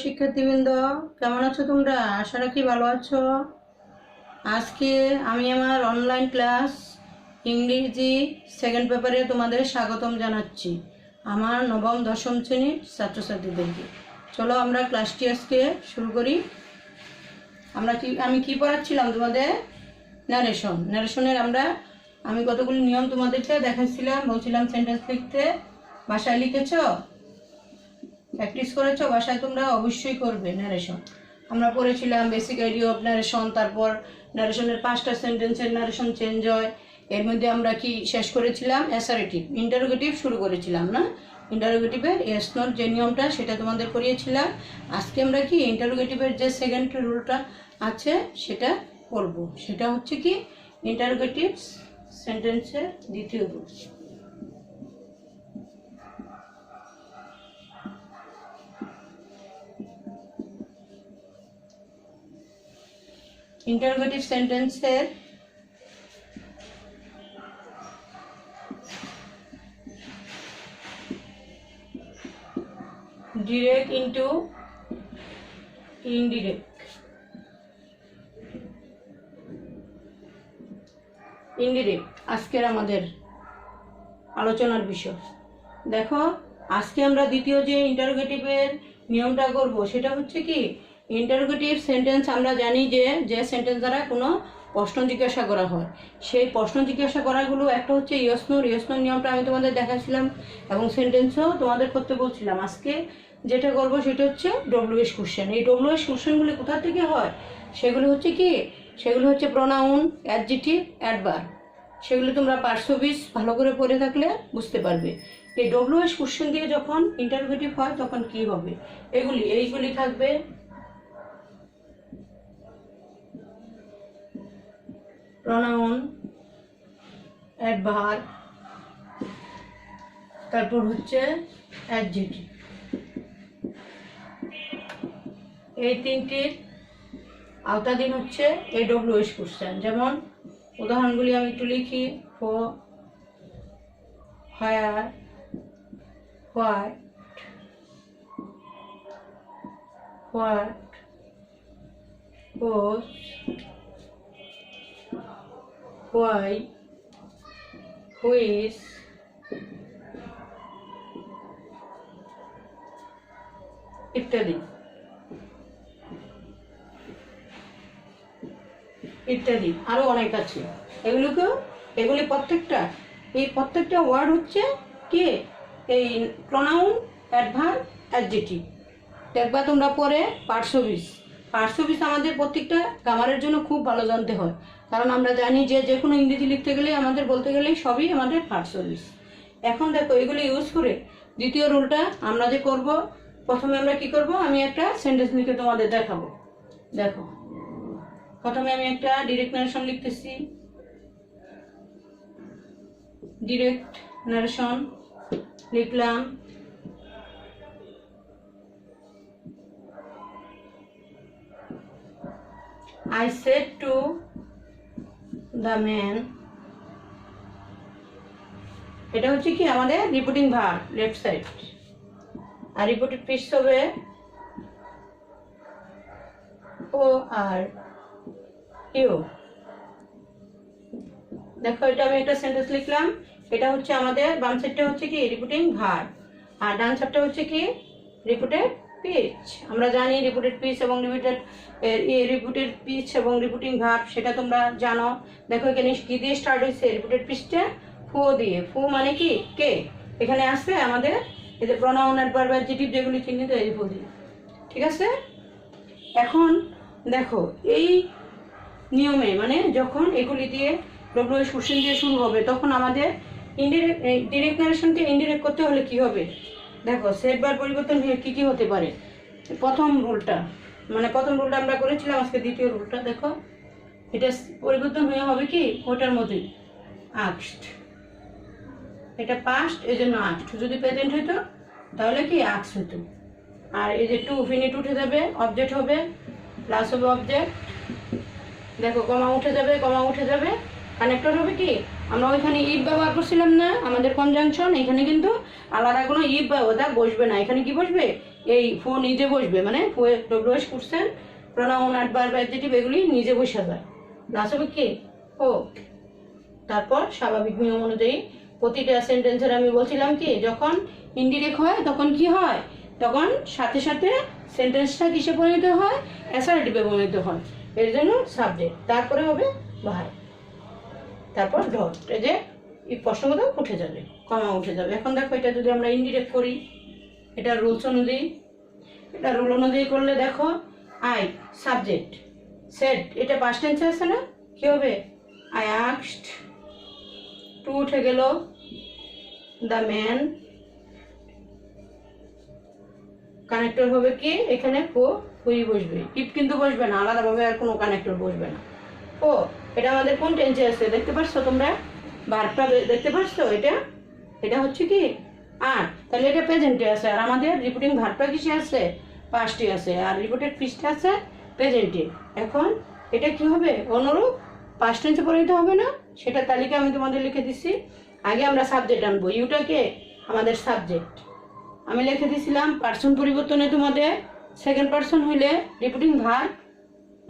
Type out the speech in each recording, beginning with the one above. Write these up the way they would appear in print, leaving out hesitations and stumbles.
শিক্ষার্থীবৃন্দ, কেমন আছো তোমরা? আশা রাখি ভালো আছো। আজকে আমি আমার অনলাইন ক্লাস ইংরেজি সেকেন্ড পেপারে তোমাদের স্বাগতম জানাচ্ছি, আমার নবম দশম শ্রেণীর ছাত্রছাত্রীদেরকে। চলো আমরা ক্লাসটি আজকে শুরু করি। আমি কি পড়াচ্ছিলাম তোমাদের? ন্যারেশনের আমি কতগুলি নিয়ম তোমাদেরকে দেখাচ্ছিলাম, বলছিলাম সেন্টেন্স লিখতে। বাসায় লিখেছো? প্র্যাকটিস করেছো? বাসায় তোমরা অবশ্যই করবে। ন্যারেশন আমরা পড়েছিলাম, বেসিক আইডিয়া অফ ন্যারেশন, তারপর ন্যারেশনের 5টা সেন্টেন্সের ন্যারেশন চেঞ্জ হয়। এর মধ্যে আমরা কি শেষ করেছিলাম? অ্যাসারেটিভ, ইন্টারোগেটিভ শুরু করেছিলাম না? ইন্টারোগেটিভের ইয়েস নোর যে নিয়মটা সেটা তোমাদের পড়িয়েছিলাম। আজকে আমরা কি ইন্টারোগেটিভের যে সেকেন্ড রুলটা আছে সেটা পড়বো। সেটা হচ্ছে কি ইন্টারোগেটিভ সেন্টেন্সের দ্বিতীয় রুল। ইন্টারোগেটিভ সেন্টেন্সের ডিরেক্ট ইনটু ইনডিরেক্ট। ইনডিরেক্ট আজকের আমাদের আলোচনার বিষয়। দেখো, আজকে আমরা দ্বিতীয় যে ইন্টারোগেটিভের নিয়মটা করব সেটা হচ্ছে কি ইন্টারোগেটিভ সেন্টেন্স। আমরা জানি যে সেন্টেন্স দ্বারা কোনো প্রশ্ন জিজ্ঞাসা করা হয়, সেই প্রশ্ন জিজ্ঞাসা করাগুলো একটা হচ্ছে ইয়েস নোর নিয়মটা আমি তোমাদের দেখাচ্ছিলাম এবং সেন্টেন্সও তোমাদের করতে বলছিলাম। আজকে যেটা করব সেটা হচ্ছে ডব্লিউএস কোশ্চেন। এই ডব্লিউএস কোশ্চেনগুলি কোথা থেকে হয়? সেগুলো হচ্ছে কি, সেগুলো হচ্ছে প্রোনাউন, অ্যাডজেক্টিভ, অ্যাডভার্ব। সেগুলো তোমরা পার্শ্ব বিশ ভালো করে পড়ে থাকলে বুঝতে পারবে। এই ডব্লিউএস কোশ্চেন দিয়ে যখন ইন্টারোগেটিভ হয় তখন কি হবে? এইগুলি থাকবে। প্রোনাউন, অ্যাডভার্ব, তারপর হচ্ছে অ্যাডজেক্টিভ। এই তিনটির আওতাধীন হচ্ছে এই ডব্লিউএস কোশ্চেন। যেমন উদাহরণগুলি আমি একটু লিখি। Where, what, what, whose, why, which, ইত্যাদি ইত্যাদি আরো অনেক আছে। এগুলি প্রত্যেকটা ওয়ার্ড হচ্ছে কি এই প্রোনাউন, অ্যাডভার্ব, অ্যাডজেক্টিভ। দেখবা তোমরা পরে পার্শ্ব বিশ আমাদের প্রত্যেকটা গ্রামারের জন্য খুব ভালো জানতে হয়, কারণ আমরা জানি যে কোনো ইংরেজি লিখতে গেলে আমাদের বলতে গেলে সবই আমাদের পার্শ্ব বিশ। এখন দেখো, এগুলি ইউজ করে দ্বিতীয় রুলটা আমরা যে করব, প্রথমে আমরা কি করব, আমি একটা সেন্টেন্স লিখে তোমাদের দেখাবো। দেখো, প্রথমে আমি একটা ডিরেক্ট ন্যারেশন লিখতেছি। ডিরেক্ট ন্যারেশন লিখলাম। I said to the man, এটা হচ্ছে কি আমাদের রিপিটিং ভার্ব, লেফট সাইড। আর রিপিটেড পিস হবে ও আর ইউ। দেখো, এটা আমি একটা সেন্টেন্স লিখলাম। এটা হচ্ছে আমাদের বাম সাইডটা হচ্ছে কি রিপিটিং ভার্ব, আর ডান সাইডটা হচ্ছে কি রিপিটেড পিচ। আমরা জানি রিপিটেড পিচ এবং রিপিটেড পিচ এবং রিপিটিং ভার্ব, সেটা তোমরা জানো। দেখো, এখানে কি দিয়ে স্টার্ট হয়েছে? রিপিটেড পিচটা ফু দিয়ে। ফু মানে কি কে, এখানে আসছে আমাদের এই যে প্রোনাউন, অ্যাডভার্ব, অ্যাডজেক্টিভ যেগুলি চিহ্নিত, এই ফু দিয়ে। ঠিক আছে? এখন দেখো, এই নিয়মে মানে যখন এগুলি দিয়ে ডব্লিউএস কোশ্চেন দিয়ে শুরু হবে তখন আমাদের ডিরেক্ট ন্যারেশনকে ইনডিরেক্ট করতে হলে কি হবে? দেখো, সেট বার পরিবর্তন হয়ে কি হতে পারে? প্রথম রুলটা আমরা করেছিলাম, আজকে দ্বিতীয় রুলটা দেখো, এটা পরিবর্তন হয়ে হবে কি ওটার মধ্যে আক্সড। এটা পাস্ট, এই জন্য আক্সড। যদি প্রেজেন্ট হইতো তাহলে কি আক্স হতো। আর এই যে টু ফিনিট উঠে যাবে, অবজেক্ট হবে, প্লাস হবে অবজেক্ট। দেখো, কমা উঠে যাবে, কানেক্টর হবে কি, আমরা ওইখানে ইফ ব্যবহার করছিলাম না আমাদের কনজাংশন, এখানে কিন্তু আলাদা কোনো ইফ বা ওটা বসবে না। এখানে কি বসবে? এই ফো নিজে বসবে, মানে ডব্লিউএস করছেন প্রোনাউন অ্যাডভার্ব অ্যাডজেক্টিভ এগুলি নিজে বসে যায়। প্লাস হবে কি ও। তারপর স্বাভাবিক নিয়ম অনুযায়ী প্রতিটা সেন্টেন্সের আমি বলছিলাম কি যখন ইনডিরেক্ট হয় তখন কি হয়, তখন সাথে সাথে সেন্টেন্সটা কিসে পরিণত হয়, অ্যাসার্টিভে পরিণত হয়। এর জন্য সাবজেক্ট, তারপরে হবে ভার্ব, তারপর ডট, এই যে এই প্রশ্নগুলো উঠে যাবে, কমা উঠে যাবে। এখন দেখো এটা যদি আমরা ইনডিরেক্ট করি, এটা রুলস অনুযায়ী, এটা রুল অনুযায়ী করলে দেখো আই সাবজেক্ট সেড, এটা পাস্ট টেন্সে আছে না, কি হবে আই আস্কড, টু উঠে গেল দ্য ম্যান, কানেক্টর হবে কি এখানে হুই বসবে, ইফ কিন্তু বসবে না, আলাদাভাবে আর কোনো কানেক্টর বসবে না। ও এটা আমাদের কোন টেন্সে আছে দেখতে পাচ্ছো তোমরা, ভার্বটা দেখতে পাচ্ছো, এটা হচ্ছে কি আর, তাহলে এটা প্রেজেন্টে আছে, আর আমাদের রিপিটিং ভার্বটা কিসে আছে, পাস্টে আছে, আর রিপিটেড পিসটা আছে প্রেজেন্টে। এখন এটা কি হবে, অনুরূপ পাস্ট টেন্সে পরিণত হবে না, সেটা তালিকা আমি তোমাদের লিখে দিচ্ছি। আগে আমরা সাবজেক্ট আনবো, ইউটাকে আমাদের সাবজেক্ট আমি লিখে দিয়েছিলাম, পার্সন পরিবর্তনে তোমাদের সেকেন্ড পার্সন হইলে রিপিটিং ভার্ব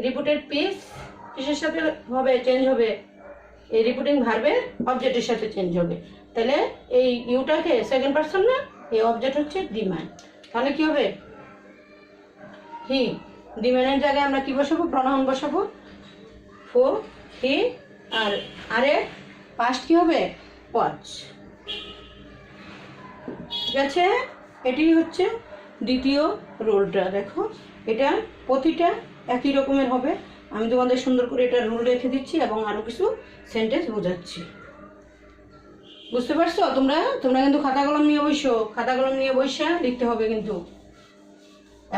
রিপিটেড পিস কিসের সাথে হবে, চেঞ্জ হবে, এই রিপিটিং ভার্বের অবজেক্টের সাথে চেঞ্জ হবে। তাহলে এই ইউটাকে সেকেন্ড পার্সন না, এই অবজেক্ট হচ্ছে ডিম্যান, তাহলে কি হবে হি, ডিম্যানের জায়গায় আমরা কি বসাবো, প্রনাউন বসাবো ফো হি, আর আরে পাস্ট কি হবে ওয়াচ। ঠিক আছে, এটি হচ্ছে দ্বিতীয় রুলটা। দেখো এটা প্রতিটা একই রকমের হবে, আমি তোমাদের সুন্দর করে এটা রুল রেখে দিচ্ছি এবং আরো কিছু সেন্টেন্স বোঝাচ্ছি। বুঝতে পারছো তোমরা কিন্তু খাতা কলম নিয়ে বসো, খাতা কলম নিয়ে বসে লিখতে হবে কিন্তু,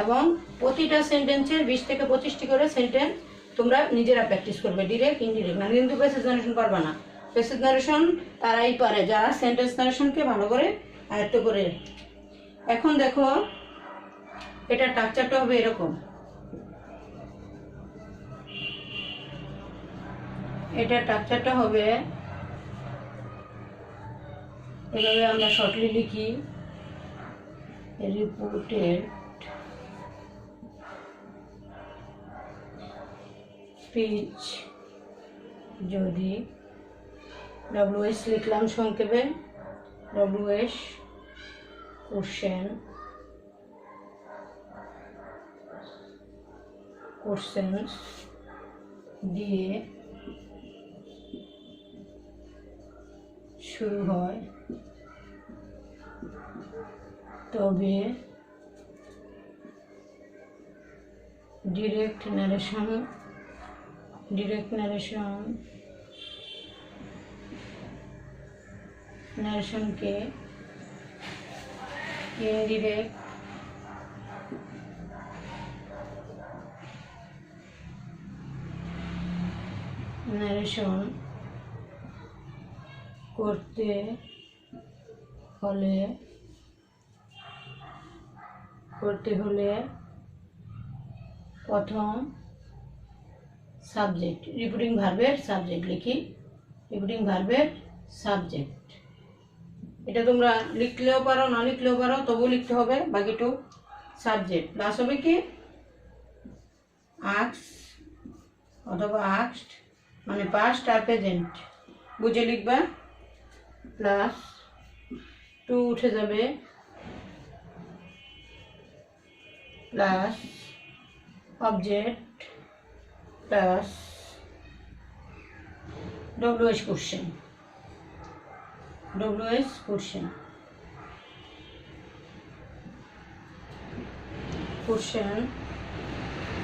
এবং প্রতিটা সেন্টেন্সের 20 থেকে 25টি করে সেন্টেন্স তোমরা নিজেরা প্র্যাকটিস করবে, ডিরেক্ট ইনডিরেক্ট না, কিন্তু প্যাসেজ নারেশন পারবা না। প্যাসেজ নারেশন তারাই পারে যারা সেন্টেন্স নারেশনকে ভালো করে আয়ত্ত করে। এখন দেখো এটা স্ট্রাকচারটা হবে এরকম, এটা স্ট্রাকচারটা হবে এভাবে, আমরা শর্টলি লিখি রিপোর্টেড স্পিচ, যদি ডব্লিউএস লিখলাম সংক্ষেপে, ডব্লিউএস কোশ্চেন্স দিয়ে শুরু হয়, তবে ডিরেক্ট ন্যারেশনকে ইনডিরেক্ট ন্যারেশন করতে হলে প্রথম সাবজেক্ট, রিপিটিং ভার্বের সাবজেক্ট লিখি, রিপিটিং ভার্বের সাবজেক্ট। এটা তোমরা লিখলেও পারো না লিখলেও পারো, তবুও লিখতে হবে। বাকিটুকু সাবজেক্ট প্লাস হবে কি আক্স অথবা আক্সড, মানে পাস্ট আর প্রেজেন্ট বুঝে লিখবা, প্লাস টু উঠে যাবে, plus object plus WH question,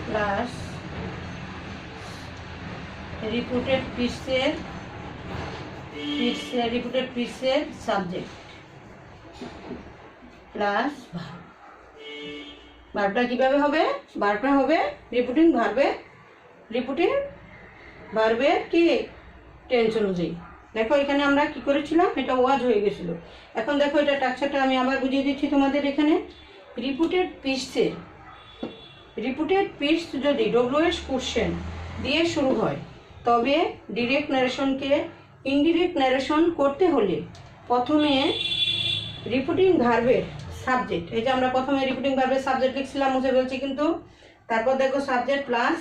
plus reported পিসের সাবজেক্ট প্লাস ভার্বটা কিভাবে হবে, ভার্বটা হবে রিপিটিং ভার্বের কি টেন্স অনুযায়ী। দেখো এখানে আমরা কি করেছিলাম, এটা ওয়াজ হয়ে গেছিল। এখন দেখো এটা স্ট্রাকচারটা আমি আবার বুঝিয়ে দিচ্ছি তোমাদের। এখানে রিপিটেড পিস যদি ডব্লিউএস কোশ্চেন দিয়ে শুরু হয়, তবে ডিরেক্ট ন্যারেশনকে ইনডিরেক্ট ন্যারেশন করতে হলে প্রথমে রিপিটিং ভার্বের সাবজেক্ট। এই যে আমরা প্রথমে রিপিটিং ভার্বের সাবজেক্ট লিখছিলাম, মুছে ফেলছি কিন্তু। তারপর দেখো সাবজেক্ট প্লাস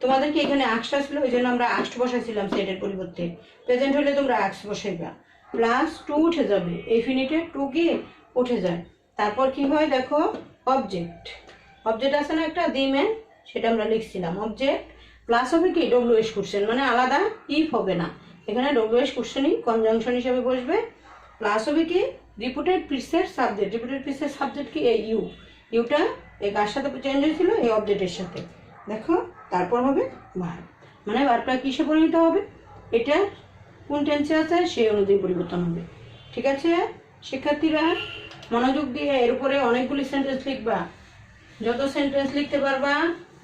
তোমাদেরকে এখানে আক্সটা ছিল, ওই জন্য আমরা আক্সট বসাইছিলাম সেটের পরিবর্তে। প্রেজেন্ট হলে তোমরা আক্স বসাইবা। প্লাস টু উঠে যাবে, এফিনিটে টু কি উঠে যায়। তারপর কি হয় দেখো, অবজেক্ট। অবজেক্ট আছে না একটা, দি ম্যান, সেটা আমরা লিখছিলাম। অবজেক্ট প্লাস হবে কি ডব্লিউএস কোশ্চেন, মানে আলাদা ইফ হবে না, এখানে ডব্লিউএস কোশ্চেনই কনজাংশন হিসেবে বসবে। প্লাস হবে কি রিপিটেড পিসের সাবজেক্ট। রিপিটেড পিসের সাবজেক্ট কি এই ইউ, ইউটা এই কার সাথে চেঞ্জ হয়েছিল, এই অবজেক্টের সাথে। দেখো তারপর হবে ভার্ব, মানে ভার্বটা কিসে পরিণত হবে, এটা কোন টেন্সে আছে সেই অনুযায়ী পরিবর্তন হবে। ঠিক আছে শিক্ষার্থীরা, মনোযোগ দিয়ে এর উপরে অনেকগুলি সেন্টেন্স লিখবা। যত সেন্টেন্স লিখতে পারবা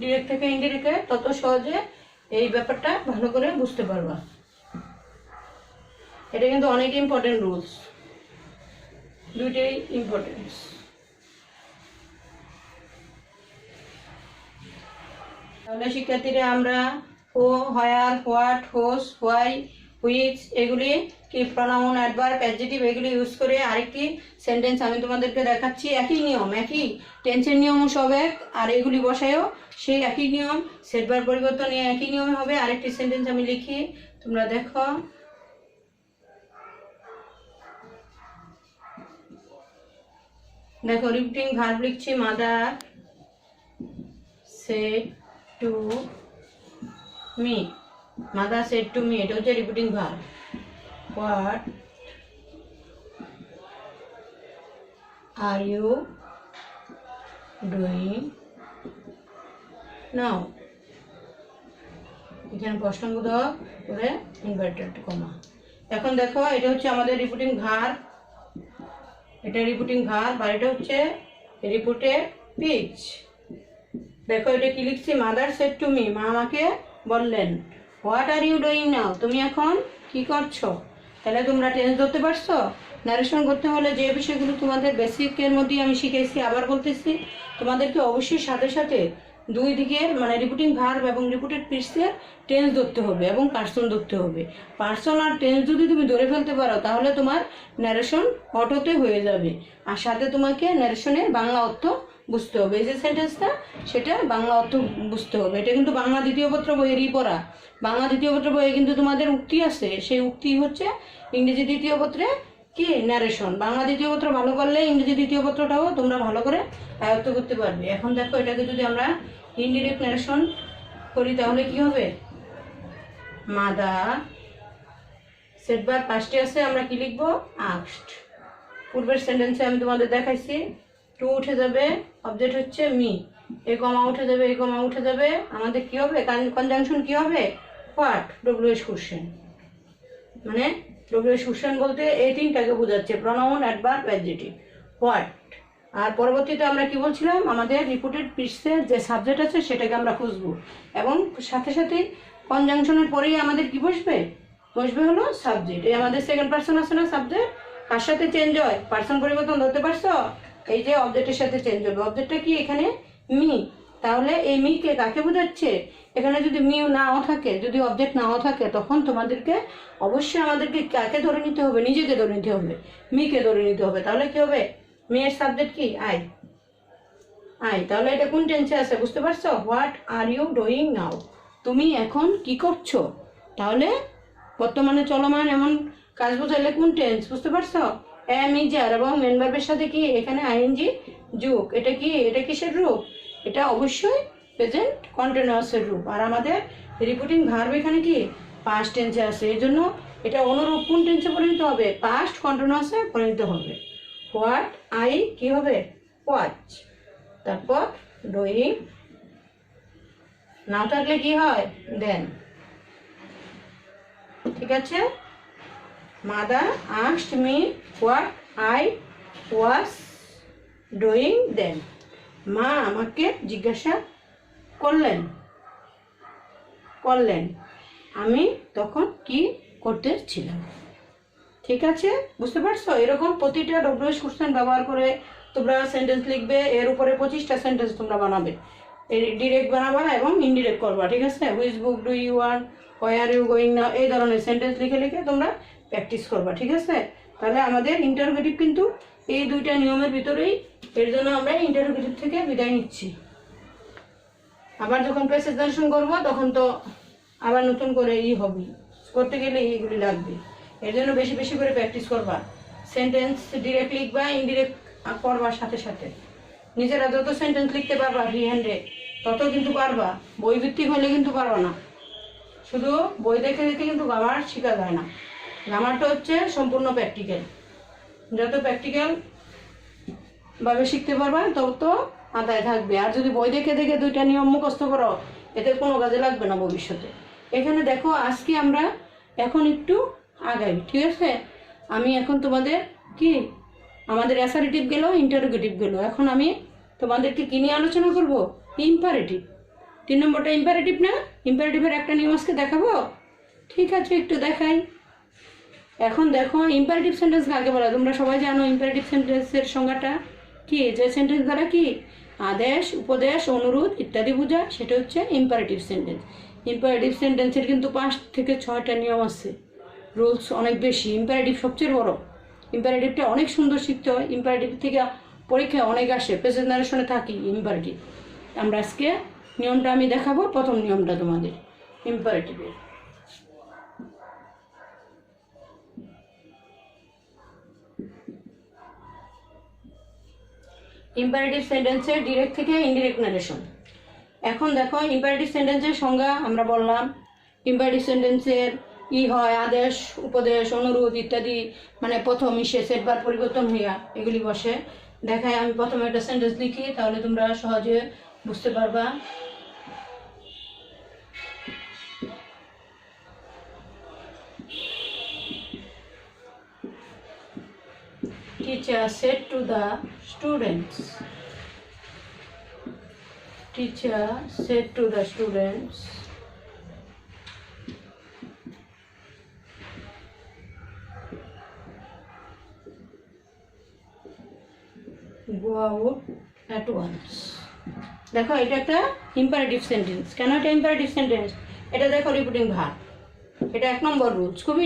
ডিরেক্ট থেকে ইনডিরেক্টে, তত সহজে এই ব্যাপারটা ভালো করে বুঝতে পারবা। এটা কিন্তু অনেক ইম্পর্টেন্ট রুলস, দুইটাই ইম্পর্টেন্স। তাহলে শিক্ষার্থীরা আমরা হো, হোয়ার, হোয়াট, হোস, হোয়াই, হুইচ এগুলি কি প্রনাউন, অ্যাডভার্ব, অ্যাডজেক্টিভ এগুলি ইউজ করে আরেকটি সেন্টেন্স আমি তোমাদেরকে দেখাচ্ছি। একই নিয়ম, একই টেন্সের নিয়মও সব এক, আর এগুলি বসায়ও সেই একই নিয়ম, সেটবার পরিবর্তন একই নিয়মে হবে। আরেকটি সেন্টেন্স আমি লিখি, তোমরা দেখো। দেখো রিপিটিং ভার্ব লিখছি, mother said to me. Mother said to me, এটা হচ্ছে reporting verb. What are you doing now, এখানে প্রশ্নবোধক করে ইনভার্টেড কমা। এখন দেখো এটা হচ্ছে আমাদের রিপিটিং ভার্ব, এটা রিপিটিং ভার্ব, আর এটা হচ্ছে রিপিটেড স্পিচ। দেখো এটা কি লিখছি, মাদার সেড টু মি, মা আমাকে বললেন। What are you doing now, তুমি এখন কি করছো। তাহলে তোমরা টেন্স ধরতে পারছো। ন্যারেশন করতে হলে যে বিষয়গুলো তোমাদের বেসিকের মধ্যেই আমি শিখেছি, আবার বলতেছি, তোমাদেরকে অবশ্যই সাথে সাথে দুই দিকের মানে রিপিটিং ভার্ব এবং রিপিটেড স্পিচের টেন্স ধরতে হবে এবং পার্সন ধরতে হবে। পার্সন আর টেন্স যদি তুমি ধরে ফেলতে পারো তাহলে তোমার ন্যারেশন অটোতে হয়ে যাবে। আর সাথে তোমাকে ন্যারেশনের বাংলা অর্থ বুঝতে হবে। এই যে সেন্টেন্সটা, সেটা বাংলা অর্থ বুঝতে হবে। এটা কিন্তু বাংলা দ্বিতীয় পত্র বইয়েরই পড়া। বাংলা দ্বিতীয় পত্র বইয়ে কিন্তু তোমাদের উক্তি আছে, সেই উক্তি হচ্ছে ইংরেজি দ্বিতীয় পত্রে কি ন্যারেশন। বাংলা দ্বিতীয় পত্র ভালো করলে ইংরেজি দ্বিতীয় পত্রটাও তোমরা ভালো করে আয়ত্ত করতে পারবে। এখন দেখো এটাকে যদি আমরা ইনডিরেক্ট ন্যারেশন করি তাহলে কি হবে, মাদার সেটবার পাঁচটি আছে, আমরা কি লিখবো আস্কড। পূর্বের সেন্টেন্সে আমি তোমাদের দেখাইছি, টু উঠে যাবে, অবজেক্ট হচ্ছে মি, এই কমা উঠে যাবে, এই কমা উঠে যাবে, আমাদের কি হবে কনজাংশন কি হবে, হোয়াট, ডব্লিউএস কোশ্চেন। মানে ডব্লিউএস কোশ্চেন বলতে এই তিনটাকে বোঝাচ্ছে, প্রনাউন, অ্যাডভার্ব, অ্যাডজেক্টিভ। হোয়াট, আর পরবর্তীতে আমরা কি বলছিলাম, আমাদের রিপিটেড স্পিচের যে সাবজেক্ট আছে সেটাকে আমরা খুঁজবো, এবং সাথে সাথে কনজাংশনের পরেই আমাদের কি বসবে, বসবে হলো সাবজেক্ট। এই আমাদের সেকেন্ড পার্সন আছে না সাবজেক্ট, কার সাথে চেঞ্জ হয়, পার্সন পরিবর্তন ধরতে পারছো, এই যে অবজেক্টের সাথে চেঞ্জ হবে। অবজেক্টটা কি এখানে মি, তাহলে এই মিকে কাকে বোঝাচ্ছে, এখানে যদি মিউ নাও থাকে, যদি অবজেক্ট নাও থাকে, তখন তোমাদেরকে অবশ্যই আমাদেরকে কাকে ধরে নিতে হবে, নিজেকে ধরে নিতে হবে, মিকে ধরে নিতে হবে। তাহলে কি হবে, মেয়ের সাবজেক্ট কি আই, আই। তাহলে এটা কোন টেন্সে আছে বুঝতে পারছো, what are you doing now, তুমি এখন কি করছো। তাহলে বর্তমানে চলমান এমন কাজ বোঝাইলে কোন টেন্স বুঝতে পারছো, এম ইজার এবং মেন ভার্বের সাথে কি এখানে আইএনজি যুগ। এটা কি, এটা কিসের রূপ, এটা অবশ্যই প্রেজেন্ট কন্টিনিউয়াসের রূপ। আর আমাদের রিপিটিং ভার্ব এখানে কি পাস্ট টেন্সে আছে, এই জন্য এটা অনুরূপ কোন টেন্সে পরিণত হবে, পাস্ট কন্টিনিউয়াসে পরিণত হবে। হোয়াট আই কি হবে ওয়াচ, তারপর ডুইং নাও থাকলে কি হয় দেন। ঠিক আছে, mother asked me what I was doing then, মা আমাকে জিজ্ঞাসা করলেন, আমি তখন কি করতেছিলাম। ঠিক আছে, বুঝতে পারছো। এরকম প্রতিটা ডব্লিউএস কোশ্চেন ব্যবহার করে তোমরা সেন্টেন্স লিখবে, এর উপরে 25টা সেন্টেন্স তোমরা বানাবে, ডিরেক্ট বানাবা এবং ইনডিরেক্ট করবা। ঠিক আছে, which book do you want, where are you going now, এই ধরনের সেন্টেন্স লিখে লিখে তোমরা প্র্যাকটিস করবা। ঠিক আছে, তাহলে আমাদের ইন্টারোগেটিভ কিন্তু এই দুইটা নিয়মের ভিতরেই, এর জন্য আমরা ইন্টারোগেটিভ থেকে বিদায় নিচ্ছি। আবার যখন প্রেজেন্টেশন করবো তখন তো আবার নতুন করে হবে, করতে গেলে এইগুলি লাগবে। এর জন্য বেশি বেশি করে প্র্যাকটিস করবা, সেন্টেন্স ডিরেক্ট লিখবা, ইনডিরেক্ট করবার সাথে সাথে। নিজেরা যত সেন্টেন্স লিখতে পারবা ফ্রি হ্যান্ডে তত কিন্তু পারবা, বই ভিত্তিক হলে কিন্তু পারবা না। শুধু বই দেখে দেখে কিন্তু গ্রামার শেখা যায় না, গ্রামারটা হচ্ছে সম্পূর্ণ প্র্যাকটিক্যাল। যত প্র্যাকটিক্যাল ভাবে শিখতে পারবা তত তো আদায় থাকবে। আর যদি বই দেখে দেখে দুইটা নিয়ম মুখস্থ করো, এতে কোনো কাজে লাগবে না ভবিষ্যতে। এখানে দেখো আজকে আমরা এখন একটু আগাই, ঠিক আছে? আমি এখন তোমাদের কি আমাদের অ্যাসারেটিভ গেল, ইন্টারোগেটিভ গেল, এখন আমি তোমাদেরকে কি নিয়ে আলোচনা করব? ইম্পারেটিভ। 3 নম্বরটা ইম্পারেটিভ না? ইম্পারেটিভের একটা নিয়ম আজকে দেখাবো, ঠিক আছে? একটু দেখাই। এখন দেখো ইম্পারেটিভ সেন্টেন্স কাকে বলা? তোমরা সবাই জানো ইম্পারেটিভ সেন্টেন্সের সংজ্ঞাটা কি, যে সেন্টেন্স দ্বারা কি আদেশ, উপদেশ, অনুরোধ ইত্যাদি বোঝায়, সেটা হচ্ছে ইম্পারেটিভ সেন্টেন্স। ইম্পারেটিভ সেন্টেন্সের কিন্তু 5 থেকে 6টা নিয়ম আছে, রুলস অনেক বেশি। ইম্পারেটিভ সবচেয়ে বড়, ইম্পারেটিভটা অনেক সুন্দর শিখতে হয়। ইম্পারেটিভ থেকে পরীক্ষায় অনেক আসে, প্রেজেন্ট নারেশনে থাকি ইম্পারেটিভ। আমরা আজকে নিয়মটা আমি দেখাবো, প্রথম নিয়মটা তোমাদের ইম্পারেটিভের। ইম্পারেটিভ সেন্টেন্সের ডিরেক্ট থেকে ইনডিরেক্ট নারেশন। এখন দেখো ইম্পারেটিভ সেন্টেন্সের সংজ্ঞা আমরা বললাম। ইম্পারেটিভ সেন্টেন্সের হয় আদেশ, উপদেশ, অনুরোধ ইত্যাদি, মানে প্রথম সেট বার পরিবর্তন হইয়া এগুলি বসে। দেখায় আমি প্রথমে একটা সেন্টেন্স লিখি, তাহলে তোমরা সহজে বুঝতে পারবা। Teacher said to the students. Teacher said to the students, go out at once. দেখো এটা একটা ইম্পারেটিভ সেন্টেন্স। কেন এটা ইম্পারেটিভ সেন্টেন্স? এটা দেখো রিপিটিং ভার্ব, এটা 1 নম্বর রুলস, খুবই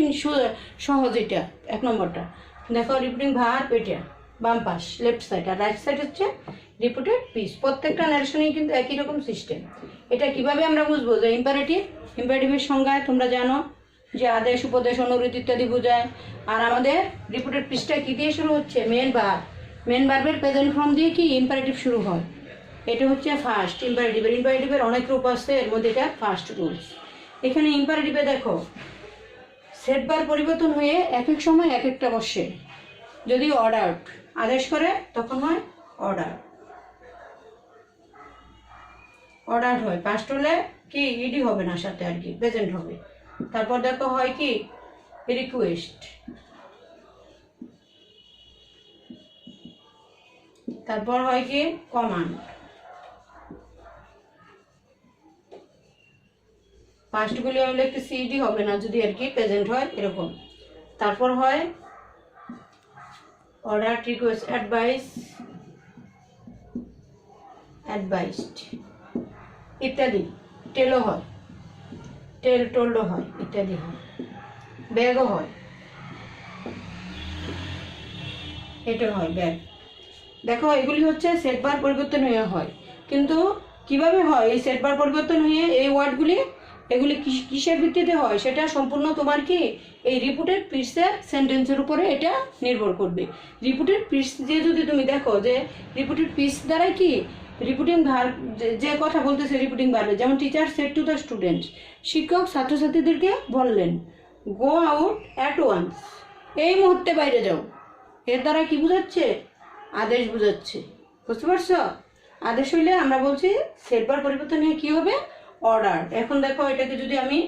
সহজ। এটা 1 নম্বরটা দেখো রিপিটিং ভার্ব, এটা বাম পাশ লেফট সাইড, আর রাইট সাইড হচ্ছে রিপিটেড পিস। প্রত্যেকটা নারেশনেই কিন্তু একই রকম সিস্টেম। এটা কিভাবে আমরা বুঝবো যে ইম্পারেটিভ? ইম্পারেটিভের সংজ্ঞায় তোমরা জানো যে আদেশ, উপদেশ, অনুরোধ ইত্যাদি বোঝায়। আর আমাদের রিপিটেড পিসটা কি দিয়ে শুরু হচ্ছে? Main verb. মেন ভার্বের প্রেজেন্ট ফর্ম দিয়ে কি ইম্পারেটিভ শুরু হয়। এটা হচ্ছে ফার্স্ট ইম্পারেটিভের। ইম্পারেটিভের অনেক রূপ আছে, এর মধ্যে এটা ফার্স্ট রুলস। এখানে ইম্পারেটিভে দেখো সেট বার পরিবর্তন হয়ে এক এক সময় এক একটা বসে। যদি অর্ডার আদেশ করে তখন হয় অর্ডার, অর্ডার হয়। পাস্ট হলে কি ইডি হবে না, সাথে আর কি প্রেজেন্ট হবে। তারপর দেখো হয় কি রিকোয়েস্ট, তারপর হয় কি কমান্ড। পাস্টগুলি আমি লিখতে সিডি হবে না যদি আর কি প্রেজেন্ট হয় এরকম। তারপর হয় অর্ডার, রিকোয়েস্ট, অ্যাডভাইস, অ্যাডভাইসড ইত্যাদি। টেলও হয়, টেল টোল্ডও হয় ইত্যাদি হয়। ব্যাগও হয়, এটা হয় ব্যাগ। দেখো এগুলি হচ্ছে সেট বার পরিবর্তন হয়ে হয়। কিন্তু কিভাবে হয় এই সেট বার পরিবর্তন হয়ে এই ওয়ার্ডগুলি? এগুলি কিসের ভিত্তিতে হয় সেটা সম্পূর্ণ তোমার কি এই রিপিটেড পিসের সেন্টেন্সের উপরে এটা নির্ভর করবে। রিপিটেড পিস দিয়ে যদি তুমি দেখো যে রিপিটেড পিস দ্বারা কি রিপিটিং ভার্ব, যে কথা বলতেছে রিপিটিং ভার্বে, যেমন teacher said to the students, শিক্ষক ছাত্রছাত্রীদেরকে বললেন গো আউট অ্যাট ওয়ান্স, এই মুহূর্তে বাইরে যাও। এর দ্বারা কি বোঝাচ্ছে? আদেশ বোঝাচ্ছে। বুঝতে পারছো? আদেশ হইলে আমরা বলছি সেট বার পরিবর্তন হয়ে কি হবে? অর্ডার। এখন দেখো এটাকে যদি আমি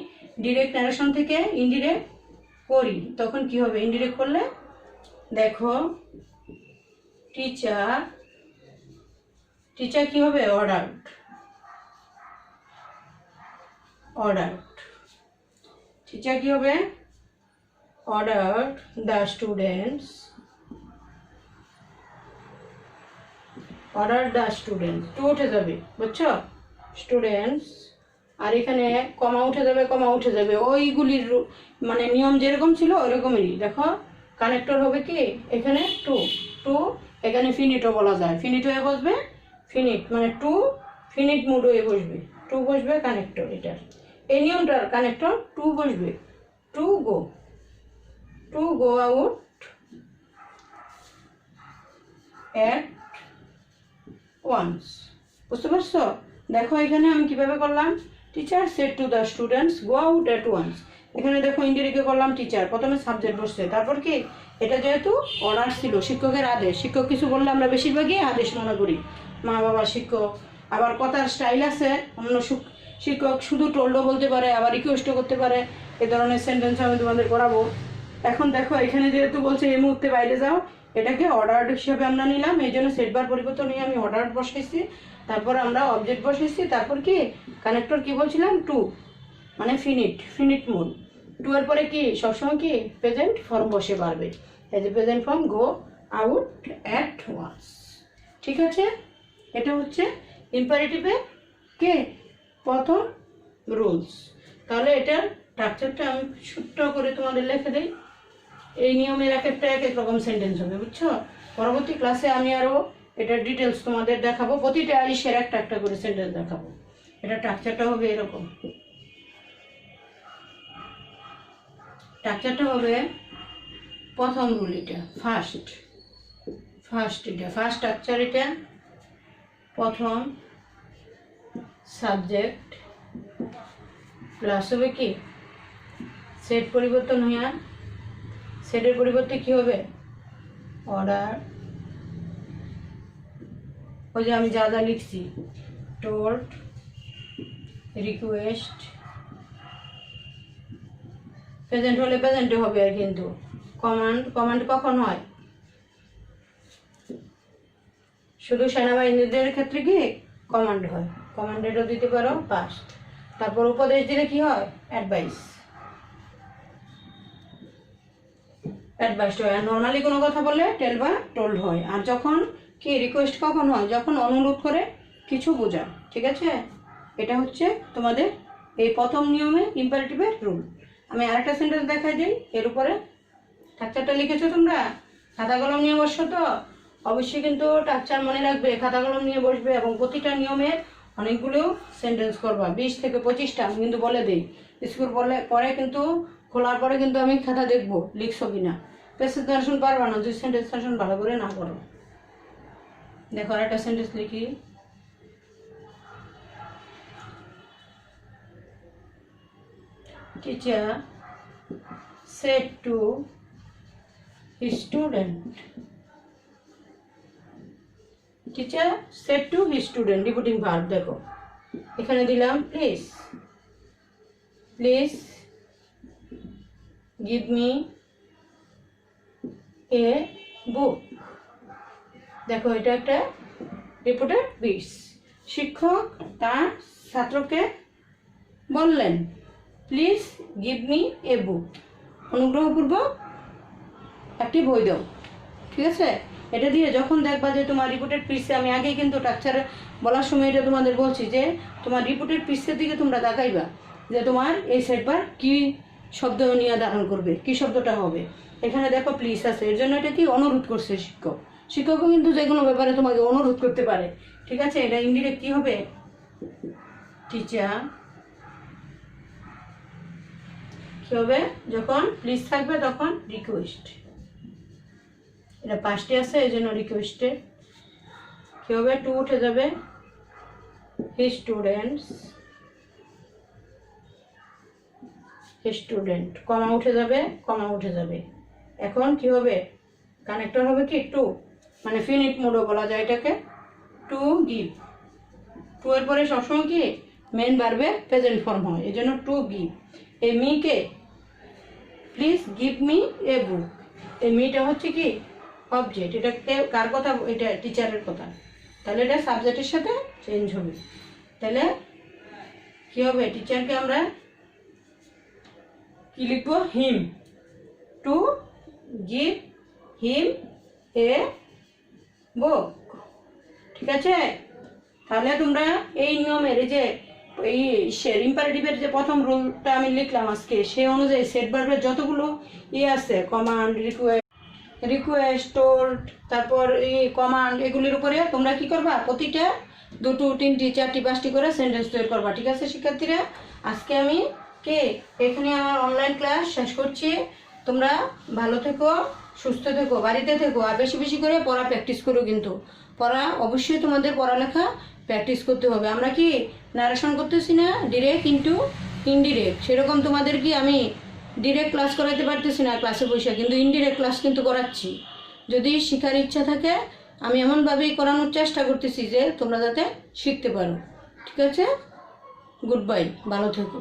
ডিরেক্ট নারেশন থেকে ইনডিরেক্ট করি তখন কি হবে? ইনডিরেক্ট করলে দেখো টিচার, টিচার কি হবে? Order, order. টিচার কি হবে? Order the students, order the students, to উঠে যাবে, বুঝছো? স্টুডেন্টস, আর এখানে কমা উঠে যাবে, কমা উঠে যাবে। ওইগুলির মানে নিয়ম যেরকম ছিল ওইরকমই। দেখো কানেক্টর হবে কি এখানে টু, টু এখানে ফিনিটও বলা যায়, ফিনিট হয়ে বসবে, ফিনিট মানে টু ফিনিট মুড হয়ে বসবে, টু বসবে কানেক্টর, এটার এই নিয়মটার কানেক্টর টু বসবে, to go out at once. বুঝতে পারছো? দেখো এখানে আমি কিভাবে করলাম, teacher said to the students go out at once. এখানে দেখো ইন্ডিরেক্টে করলাম টিচার, প্রথমে সাবজেক্ট বসছে, তারপর কি এটা যেহেতু অর্ডার ছিল, শিক্ষকের আদেশ, শিক্ষক কিছু বললে আমরা বেশিরভাগই আদেশ মনে করি, মা বাবা শিক্ষক। আবার কথার স্টাইল আছে, অন্য শিক্ষক শুধু টোল্ডও বলতে পারে, আবার রিকোয়েস্টও করতে পারে, এ ধরনের সেন্টেন্স আমি তোমাদের করাবো। এখন দেখো এখানে যেহেতু বলছে এই মুহূর্তে বাইরে যাও, এটাকে অর্ডার হিসাবে আমরা নিলাম, এই জন্য সেটবার পরিবর্তন নিয়ে আমি অর্ডার বসাইছি, তারপর আমরা অবজেক্ট বসাইছি, তারপর কি কানেক্টর কি বলছিলাম টু মানে ফিনিট মুড। টু এর পরে কি সবসময় কি প্রেজেন্ট ফর্ম বসে পারবে, এই যে present form go out at once. ঠিক আছে, এটা হচ্ছে ইম্পারেটিভের কে প্রথম রুলস। তাহলে এটার স্ট্রাকচারটা আমি ছোট্ট করে তোমাদের লিখে দিই। এই নিয়মের এক একটা এক এক রকম সেন্টেন্স হবে, বুঝছো? পরবর্তী ক্লাসে আমি আরও এটার ডিটেলস তোমাদের দেখাবো, প্রতিটা ইসের একটা একটা করে সেন্টেন্স দেখাবো। এটা স্ট্রাকচারটা হবে এরকম, স্ট্রাকচারটা হবে প্রথম রুল, এটা ফার্স্ট এটা ফার্স্ট স্ট্রাকচার, এটা প্রথম সাবজেক্ট প্লাস হবে কি সেট পরিবর্তন হইয়া, সেটের পরিবর্তে কি হবে অর্ডার, ওই যে আমি যা যা লিখছি টোল্ড, রিকোয়েস্ট, প্রেজেন্ট হলে প্রেজেন্টে হবে, আর কিন্তু কমান্ড কখন হয় শুধু সেনাবাহিনীদের ক্ষেত্রে কি কমান্ড হয়, কমান্ডেরও দিতে পারো পাস্ট। তারপর উপদেশ দিলে কি হয় অ্যাডভাইস হয়। আর নর্মালি কোনো কথা বললে টেল বা টোল্ড হয়। আর যখন কি রিকোয়েস্ট কখন হয়, যখন অনুরোধ করে কিছু বোঝায়। ঠিক আছে, এটা হচ্ছে তোমাদের এই প্রথম নিয়মে ইম্পারেটিভের রুল। আমি আরেকটা সেন্টেন্স দেখাই দিই, এর উপরে স্ট্রাকচারটা লিখেছো তোমরা, খাতা কলম নিয়ে বসছো তো অবশ্যই কিন্তু স্ট্রাকচার মনে রাখবে, খাতা কলম নিয়ে বসবে এবং প্রতিটা নিয়মের অনেকগুলো সেন্টেন্স করবা, 20 থেকে 25টা আমি কিন্তু বলে দিই। স্কুল পরে কিন্তু খোলার পরে কিন্তু আমি খাতা দেখবো লিখছো কিনা, প্রেজেন্টেশন পারবা না যদি সেন্টেন্সেশন ভালো করে না করো। দেখো আর একটা সেন্টেন্স লিখি, teacher said two student, teacher said two student, repeating verb. দেখো এখানে দিলাম প্লিজ গিভ মি এ বুক। দেখো এটা একটা রিপিটেড পিস। শিক্ষক তার ছাত্রকে বললেন প্লিজ গিভ মি এ বুক, অনুগ্রহপূর্বক একটি বই দাও। ঠিক আছে, এটা দিয়ে যখন দেখবা যে তোমার রিপোর্টেড পিসে, আমি আগেই কিন্তু স্ট্রাকচার বলার সময় এটা তোমাদের বলছি যে তোমার রিপোর্টেড পিসের দিকে তোমরা তাকাইবা যে তোমার এই সেটবার কি শব্দ নিয়ে ধারণ করবে, কি শব্দটা হবে। এখানে দেখো প্লিজ আছে, এর জন্য এটা কি অনুরোধ করছে শিক্ষকও কিন্তু যে কোনো ব্যাপারে তোমাকে অনুরোধ করতে পারে। ঠিক আছে, এটা ইনডিরেক্ট কি হবে টিচার, কি হবে যখন প্লিজ থাকবে তখন রিকোয়েস্ট, এটা পাঁচটি আছে এই জন্য রিকোয়েস্টে কি হবে টু উঠে যাবে, স্টুডেন্ট কমা উঠে যাবে। এখন কি হবে কানেক্টর হবে কি টু, মানে ফিনিট মোডও বলা যায় এটাকে, টু গিভ। টু এর পরে সবসময় কি মেন ভার্বে প্রেজেন্ট ফর্ম হয়, এই জন্য টু গিভ। এই মিকে প্লিজ গিভ মি এ বুক, এই মিটা হচ্ছে কি অবজেক্ট, এটা কার কথা, এটা টিচারের কথা, তাহলে এটা সাবজেক্টের সাথে চেঞ্জ হবে। তাহলে কি হবে টিচারকে আমরা কি লিখবো হিম, টু গিভ হিম এ বুক। ঠিক আছে, তাহলে তোমরা এই নিয়মের এই যে এই ইম্পারেটিভের যে প্রথম রুলটা আমি লিখলাম আজকে, সেই অনুযায়ী সেট ভার্বের যতগুলো আছে কমান্ড, রিকোয়েস্ট, রিকোয়েস্ট, টোল্ড, তারপর এই কমান্ড, এগুলির উপরে তোমরা কি করবা, প্রতিটা 2টো 3টি 4টি 5টি করে সেন্টেন্স তৈরি করবা। ঠিক আছে শিক্ষার্থীরা, আজকে আমি এখানে আমার অনলাইন ক্লাস শেষ করছি। তোমরা ভালো থেকো, সুস্থ থেকো, বাড়িতে থেকো, আর বেশি বেশি করে পড়া প্র্যাকটিস করো। কিন্তু পড়া অবশ্যই তোমাদের পড়ালেখা প্র্যাকটিস করতে হবে। আমরা কি নারেশন করতেছি না, ডিরেক্ট ইনটু ইনডিরেক্ট, সেরকম তোমাদের কি আমি ডিরেক্ট ক্লাস করাতে পারতেছি না ক্লাসে বসে, কিন্তু ইনডিরেক্ট ক্লাস কিন্তু করাচ্ছি। যদি শেখার ইচ্ছা থাকে আমি এমনভাবেই করানোর চেষ্টা করতেছি যে তোমরা যাতে শিখতে পারো। ঠিক আছে, গুড বাই, ভালো থেকো।